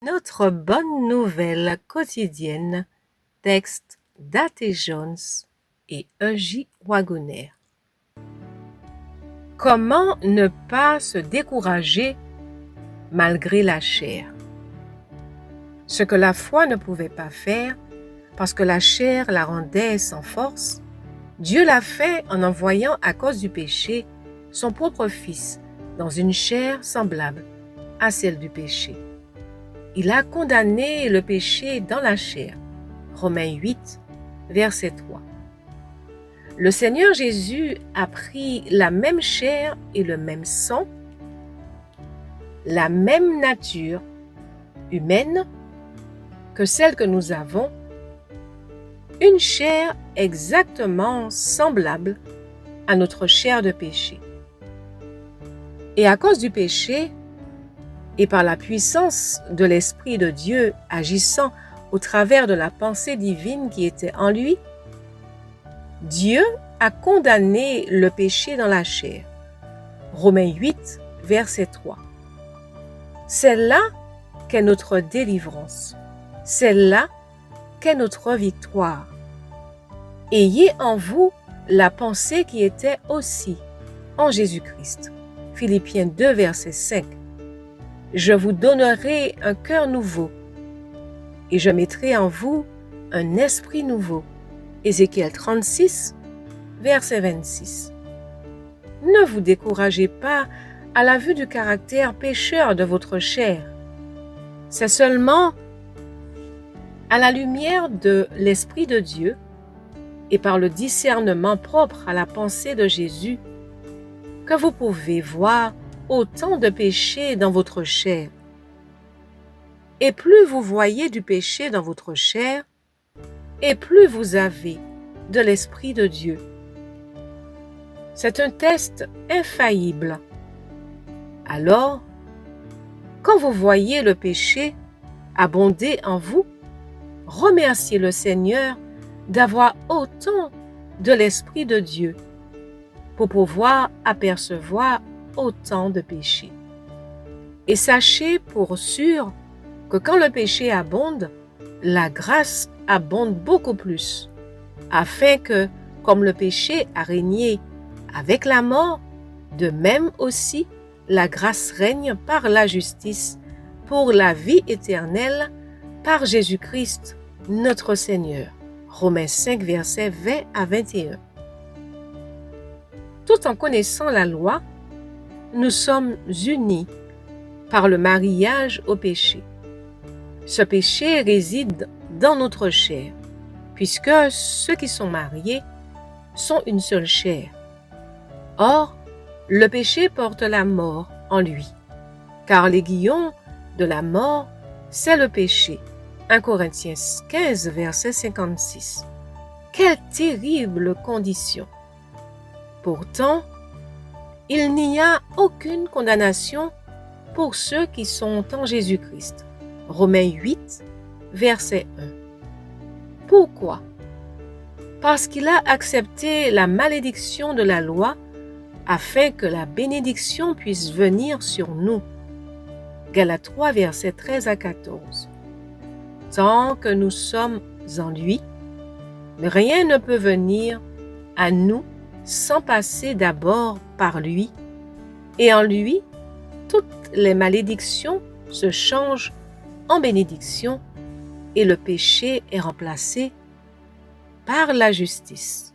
Notre bonne nouvelle quotidienne, texte d'A.T. Jones et E.J. Wagoner. Comment ne pas se décourager malgré la chair? Ce que la foi ne pouvait pas faire, parce que la chair la rendait sans force, Dieu l'a fait en envoyant à cause du péché son propre Fils dans une chair semblable à celle du péché. Il a condamné le péché dans la chair. Romains 8, verset 3. Le Seigneur Jésus a pris la même chair et le même sang, la même nature humaine que celle que nous avons, une chair exactement semblable à notre chair de péché. Et à cause du péché, et par la puissance de l'Esprit de Dieu agissant au travers de la pensée divine qui était en lui, Dieu a condamné le péché dans la chair. Romains 8, verset 3. C'est là qu'est notre délivrance. C'est là qu'est notre victoire. Ayez en vous la pensée qui était aussi en Jésus-Christ. Philippiens 2, verset 5. Je vous donnerai un cœur nouveau et je mettrai en vous un esprit nouveau. Ézéchiel 36, verset 26. Ne vous découragez pas à la vue du caractère pécheur de votre chair. C'est seulement à la lumière de l'Esprit de Dieu et par le discernement propre à la pensée de Jésus que vous pouvez voir autant de péché dans votre chair. Et plus vous voyez du péché dans votre chair, et plus vous avez de l'Esprit de Dieu. C'est un test infaillible. Alors, quand vous voyez le péché abonder en vous, remerciez le Seigneur d'avoir autant de l'Esprit de Dieu pour pouvoir apercevoir autant de péchés. Et sachez pour sûr que quand le péché abonde, la grâce abonde beaucoup plus, afin que, comme le péché a régné avec la mort, de même aussi la grâce règne par la justice pour la vie éternelle par Jésus-Christ, notre Seigneur. Romains 5, versets 20 à 21. Tout en connaissant la loi, nous sommes unis par le mariage au péché. Ce péché réside dans notre chair, puisque ceux qui sont mariés sont une seule chair. Or, le péché porte la mort en lui, car l'aiguillon de la mort, c'est le péché. 1 Corinthiens 15, verset 56. Quelle terrible condition! Pourtant, il n'y a aucune condamnation pour ceux qui sont en Jésus-Christ. Romains 8, verset 1. Pourquoi? Parce qu'il a accepté la malédiction de la loi afin que la bénédiction puisse venir sur nous. Galates 3, versets 13 à 14. Tant que nous sommes en lui, rien ne peut venir à nous sans passer d'abord par lui, et en lui, toutes les malédictions se changent en bénédiction et le péché est remplacé par la justice.